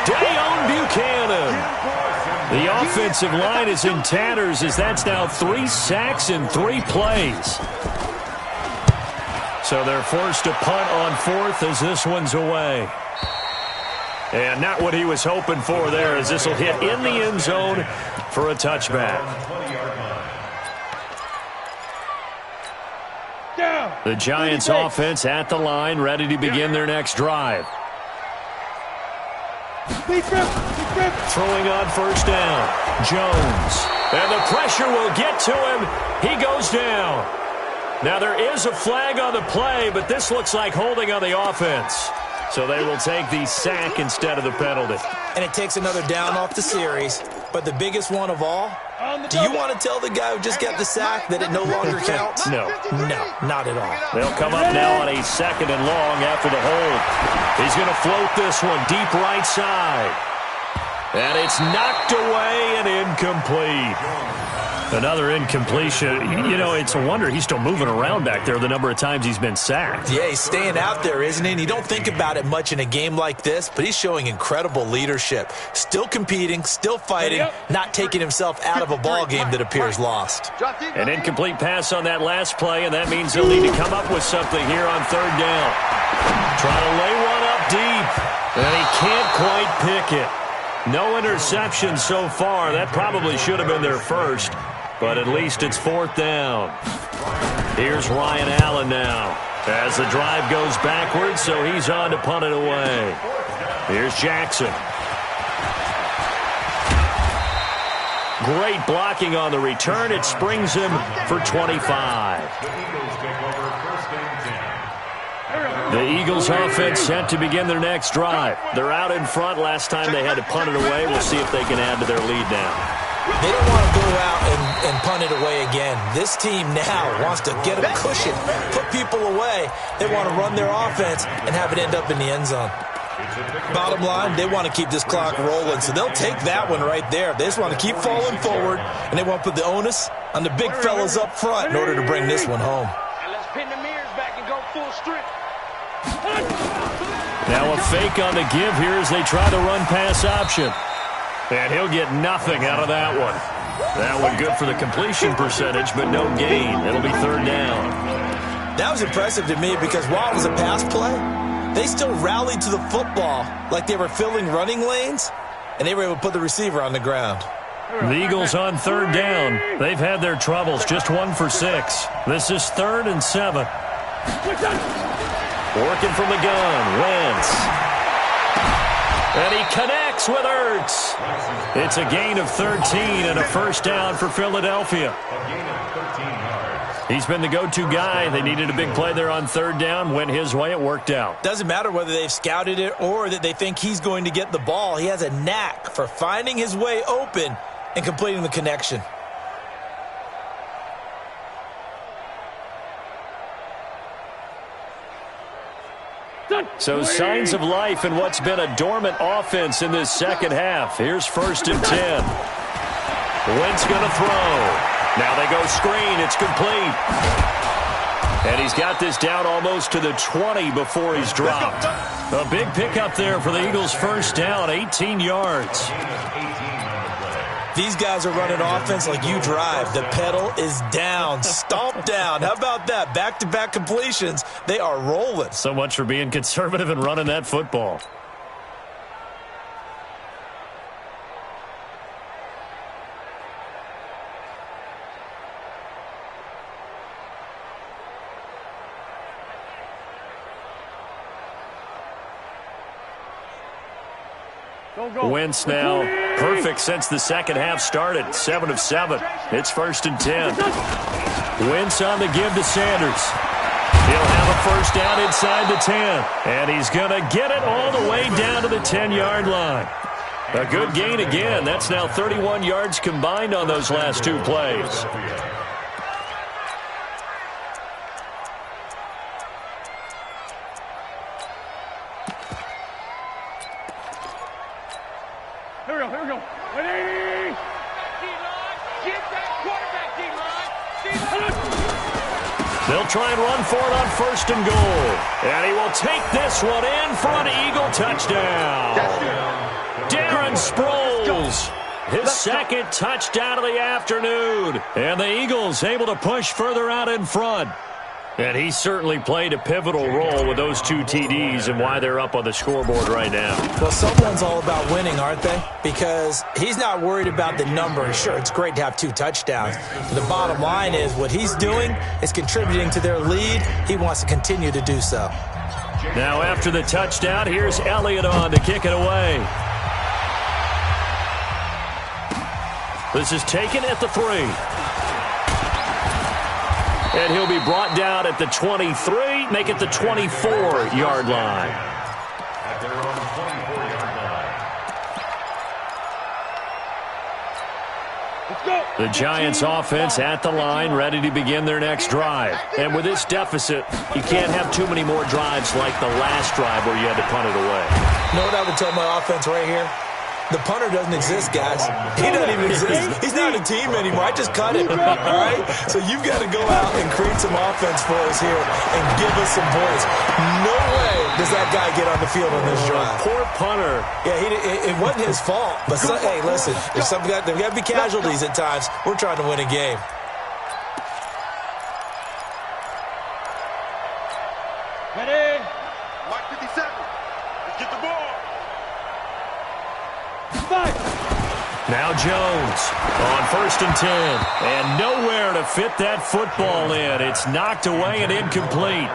Dayon Buchanan. The offensive line is in tatters as that's now 3 sacks in 3 plays. So they're forced to punt on 4th as this one's away. And not what he was hoping for there as this will hit in the end zone for a touchback. The Giants offense at the line ready to begin their next drive. Throwing on first down. Jones. And the pressure will get to him. He goes down. Now there is a flag on the play, but this looks like holding on the offense. So they will take the sack instead of the penalty. And it takes another down off the series. But the biggest one of all, do you want to tell the guy who just got the sack that it no longer counts? No. No, not at all. They'll come up now on a 2nd and long after the hold. He's going to float this one deep right side. And it's knocked away and incomplete. Another incompletion. You know, it's a wonder he's still moving around back there the number of times he's been sacked. Yeah, he's staying out there, isn't he? And you don't think about it much in a game like this, but he's showing incredible leadership. Still competing, still fighting, not taking himself out of a ball game that appears lost. An incomplete pass on that last play, and that means he'll need to come up with something here on 3rd down. Trying to lay one up deep, and he can't quite pick it. No interception so far. That probably should have been their first. But at least it's 4th down. Here's Ryan Allen now. As the drive goes backwards, so he's on to punt it away. Here's Jackson. Great blocking on the return. It springs him for 25. The Eagles offense set to begin their next drive. They're out in front. Last time they had to punt it away. We'll see if they can add to their lead now. They don't want to go out and punt it away again. This team now wants to get a cushion, put people away. They want to run their offense and have it end up in the end zone. Bottom line, they want to keep this clock rolling, so they'll take that one right there. They just want to keep falling forward, and they want to put the onus on the big fellas up front in order to bring this one home. And let's pin the mirrors back and go full strength. Now a fake on the give here as they try the run pass option. And he'll get nothing out of that one. That one good for the completion percentage, but no gain. It'll be 3rd down. That was impressive to me because while it was a pass play, they still rallied to the football like they were filling running lanes, and they were able to put the receiver on the ground. The Eagles on 3rd down. They've had their troubles, just 1 for 6. This is 3rd and 7. Working from the gun, Wentz. And he connects with Ertz. It's a gain of 13 and a first down for Philadelphia. He's been the go-to guy. They needed a big play there on 3rd down. Went his way. It worked out. Doesn't matter whether they've scouted it or that they think he's going to get the ball. He has a knack for finding his way open and completing the connection. So signs of life in what's been a dormant offense in this second half. Here's 1st and 10. Wentz going to throw. Now they go screen. It's complete. And he's got this down almost to the 20 before he's dropped. A big pickup there for the Eagles' first down, 18 yards. These guys are running offense like you drive. The pedal is down, stomp down. How about that? Back-to-back completions. They are rolling. So much for being conservative and running that football. Wentz now perfect since the second half started. 7 of 7. It's 1st and 10. Wentz on the give to Sanders. He'll have a first down inside the 10. And he's going to get it all the way down to the 10-yard line. A good gain again. That's now 31 yards combined on those last 2 plays. Here we go. Ready? Get that quarterback, D-line. They'll try and run for it on 1st and goal. And he will take this one in for an Eagle touchdown. Darren Sproles, his second touchdown of the afternoon. And the Eagles able to push further out in front. And he certainly played a pivotal role with those 2 TDs and why they're up on the scoreboard right now. Well, someone's all about winning, aren't they? Because he's not worried about the number. Sure, it's great to have 2 touchdowns. But the bottom line is what he's doing is contributing to their lead. He wants to continue to do so. Now after the touchdown, here's Elliott on to kick it away. This is taken at the 3. And he'll be brought down at the 23, make it the 24-yard line. At their own 24-yard line. The Giants offense at the line, ready to begin their next drive. And with this deficit, you can't have too many more drives like the last drive where you had to punt it away. You know what I would tell my offense right here? The punter doesn't exist, guys. He doesn't even exist. He's not a team anymore. I just cut him, all right? So you've got to go out and create some offense for us here and give us some points. No way does that guy get on the field on this drive. Poor punter. Yeah, it wasn't his fault. But, hey, listen, there's got to be casualties at times. We're trying to win a game. Ready? Mark 57. Let's get the ball. Now Jones on 1st and 10. And nowhere to fit that football in. It's knocked away and incomplete.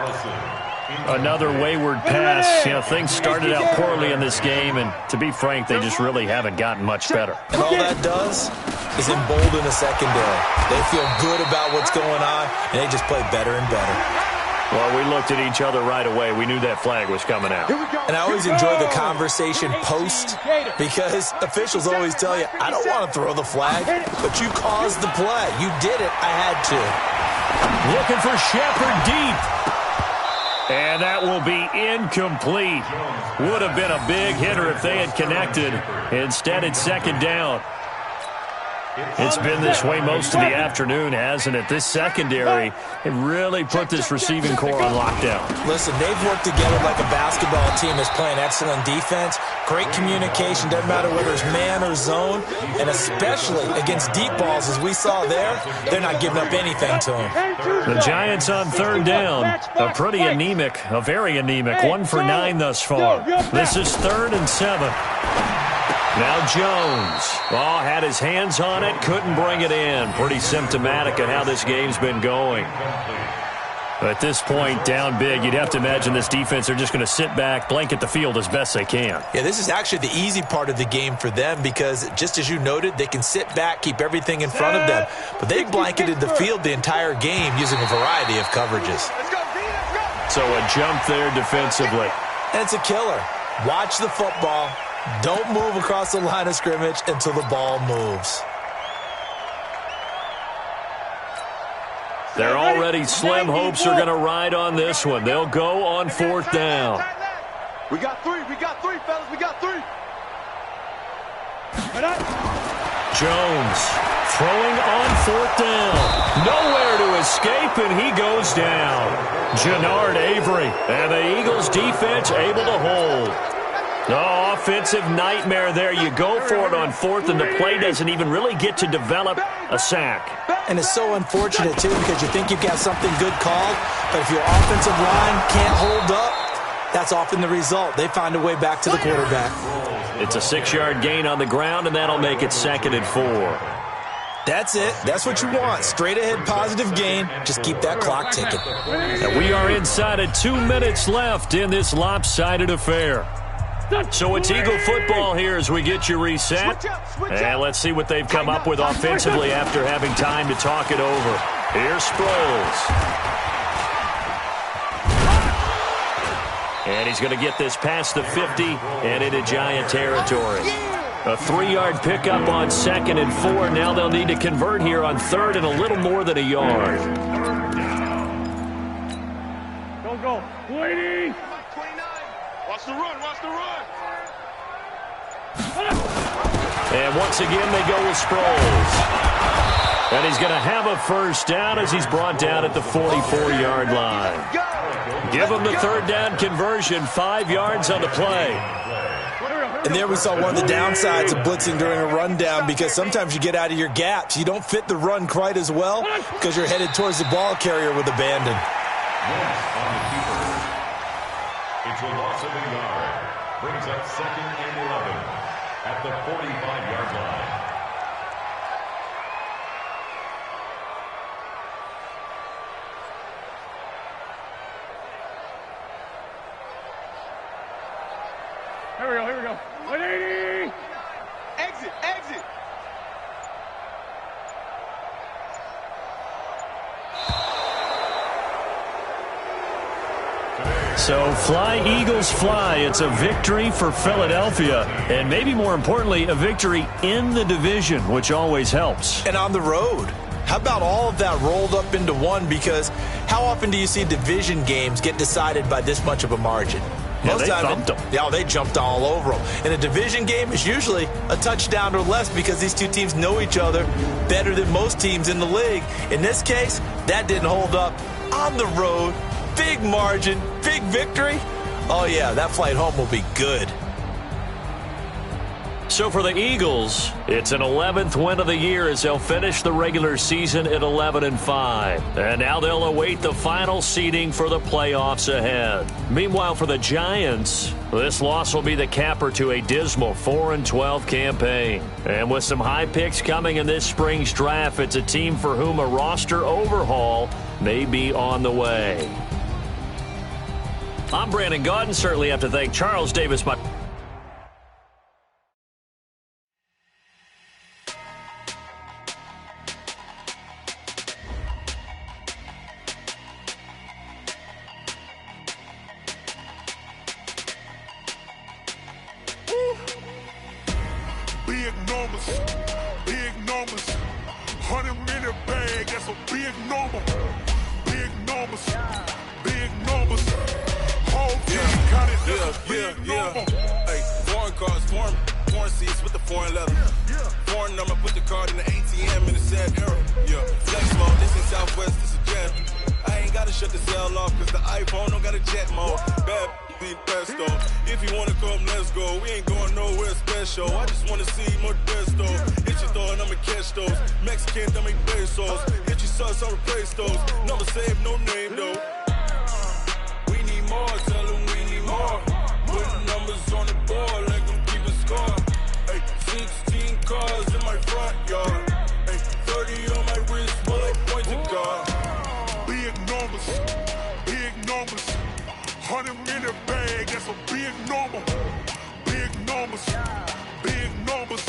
Another wayward pass. You know, things started out poorly in this game, and to be frank, they just really haven't gotten much better. And all that does is embolden the secondary. They feel good about what's going on, and they just play better and better. Well, we looked at each other right away. We knew that flag was coming out. And I always enjoy the conversation post because officials always tell you, I don't want to throw the flag, but you caused the play. You did it. I had to. Looking for Shepard deep. And that will be incomplete. Would have been a big hitter if they had connected. Instead, it's 2nd down. It's been this way most of the afternoon, hasn't it? This secondary, it really put this receiving core on lockdown. Listen, they've worked together like a basketball team that's playing excellent defense. Great communication, doesn't matter whether it's man or zone. And especially against deep balls, as we saw there, they're not giving up anything to them. The Giants on 3rd down. A pretty anemic, a very anemic, 1 for 9 thus far. This is 3rd and 7. Now Jones, had his hands on it, couldn't bring it in. Pretty symptomatic of how this game's been going. At this point, down big, you'd have to imagine this defense are just going to sit back, blanket the field as best they can. Yeah, this is actually the easy part of the game for them because, just as you noted, they can sit back, keep everything in front of them. But they've blanketed the field the entire game using a variety of coverages. So a jump there defensively. And it's a killer. Watch the football. Don't move across the line of scrimmage until the ball moves. Their already slim hopes are going to ride on this one. They'll go on 4th down. We got three, fellas, we got three. Jones throwing on 4th down. Nowhere to escape, and he goes down. Jannard Avery, and the Eagles defense able to hold. No offensive nightmare there. You go for it on 4th, and the play doesn't even really get to develop a sack. And it's so unfortunate, too, because you think you've got something good called, but if your offensive line can't hold up, that's often the result. They find a way back to the quarterback. It's a 6-yard gain on the ground, and that'll make it 2nd and 4. That's it. That's what you want. Straight ahead positive gain. Just keep that clock ticking. And we are inside of 2 minutes left in this lopsided affair. So it's Eagle football here as we get you reset. And let's see what they've come up with offensively after having time to talk it over. Here's Sproles. And he's going to get this past the 50 and into Giant territory. A 3-yard pickup on 2nd and 4. Now they'll need to convert here on 3rd and a little more than a yard. Go. 280. Watch the run. And once again, they go with Sproles. And he's going to have a first down as he's brought down at the 44-yard line. Give him the 3rd down conversion, 5 yards on the play. And there we saw one of the downsides of blitzing during a rundown, because sometimes you get out of your gaps. You don't fit the run quite as well because you're headed towards the ball carrier with abandon. It's a loss of a yard. Brings up 2nd and 11 at the 45-yard line. Here we go. 180. Exit. So fly, Eagles, fly. It's a victory for Philadelphia. And maybe more importantly, a victory in the division, which always helps. And on the road. How about all of that rolled up into one? Because how often do you see division games get decided by this much of a margin? Yeah, they thumped them. Yeah, they jumped all over them. And a division game is usually a touchdown or less because these two teams know each other better than most teams in the league. In this case, that didn't hold up. On the road, big margin, big victory. Oh, yeah, that flight home will be good. So for the Eagles, it's an 11th win of the year as they'll finish the regular season at 11-5. And now they'll await the final seeding for the playoffs ahead. Meanwhile, for the Giants, this loss will be the capper to a dismal 4-12 campaign. And with some high picks coming in this spring's draft, it's a team for whom a roster overhaul may be on the way. I'm Brandon Gaudin. Certainly have to thank Charles Davis, my big numbers, 100 minute bag, that's a big number, big numbers, whole team got it, that's a big number. Hey, foreign cars, foreign seats with the foreign leather, foreign number, put the card in the ATM in the sad era, flex mode, this in Southwest, this a jet, I ain't gotta shut the cell off, cause the iPhone don't got a jet mode, bad be pesto. If you wanna come, let's go. We ain't going nowhere special. I just wanna see Modesto. Hit your thought, I'ma catch those. Mexican, I make pesos. Hit your sauce, I'll replace those. Number save, no name though. We need more, tell them we need more. Put numbers on the board, like them keep a score. Hey, 16 cars in my front yard. Hey, 30 on my wrist, while I point to God. Big numbers. 100 minute bag, that's a big number. Big numbers.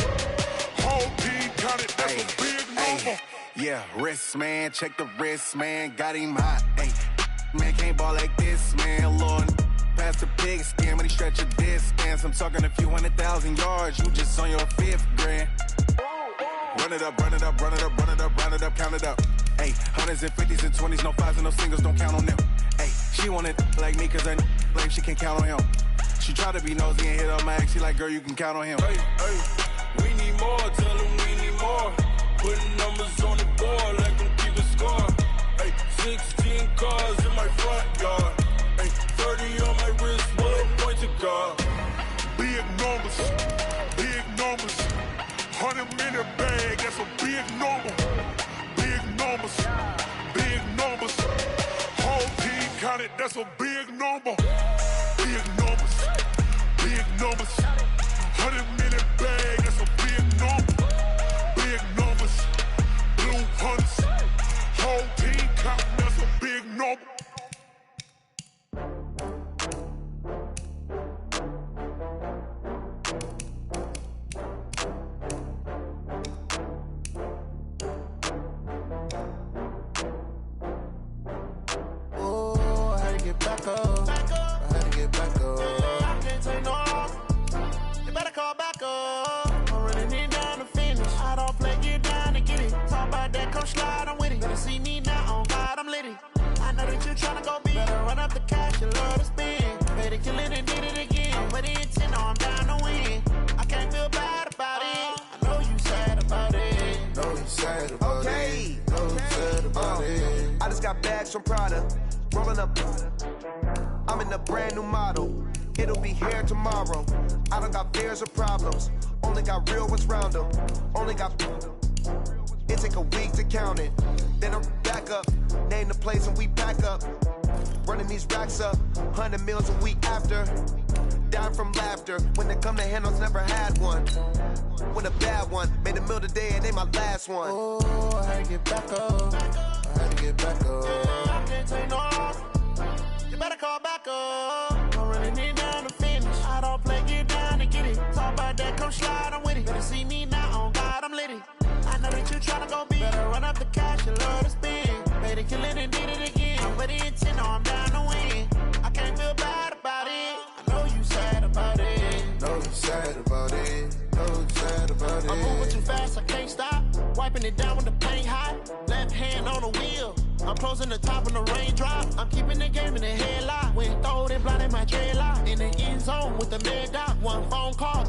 Whole team got it, that's a big number. Yeah, wrist man, check the wrist man, got him hot. Ay, man can't ball like this, man. Lord, past the pig skin when he stretch a distance. I'm talking a few 100,000 yards, you just on your 5th grand. Run it up, count it up. Ay, hundreds and 50s and 20s, no 5s and no singles, don't count on them. Ay, she want it like me cause her lame, she can't count on him. She try to be nosy and hit on my ex. She like, girl, you can count on him. Hey, hey, we need more. Tell him we need more. Putting numbers on the board, let them keep a score. Hey, 16 cars in my front yard. Hey, 30 on my wrist, one point to guard. Big numbers, 100-minute bag, that's a big number. Big numbers, whole team counted, that's a big number. Big numbers, 100-minute bag, that's a big number. Big numbers, blue hunters, whole team counting, that's a big number. Back up. I had to get back up. I can't take no loss. You better call back up. I'm running it down to finish. I don't play, get down to get it. Talk about that, come slide, I'm with it. Better see me now, on God, I'm litty. I know that you tryna go big. Better run up the cash, you love to spend. Better kill it and did it again. I'm with the intent, no, I'm down to win. I can't feel bad about it. I know you sad about it. Know you sad about it. Know you sad about it. I just got bags from Prada. Rolling up, I'm in a brand new model. It'll be here tomorrow. I don't got fears or problems. Only got real ones round them. Only got. It take a week to count it. Then I'm back up. Name the place and we pack up. Running these racks up. 100 meals a week after. Down from laughter. When they come to handles, never had one. When a bad one. Made a meal today and ain't my last one. Oh, I had to get back up. I can't take no loss. You better call back up. I'm running it down to finish. I don't play, get down to get it. Talk about that, come slide, I'm with it. Better see me now, on God, I'm litty. I know that you tryna go big. Better run up the cash, you love to spend. Better kill it and did it again. I'm with the intent, no, I'm down to win. I can't feel bad about it. I know you sad about it. Know you sad about it. I'm moving too fast, I can't stop. Wiping it down when the paint hot. Left hand on the wheel. I'm closing the top when the raindrop. I'm keeping the game in the headlock. When throwed and blinded my dreadlock. In the end zone with the mad dot. One phone call.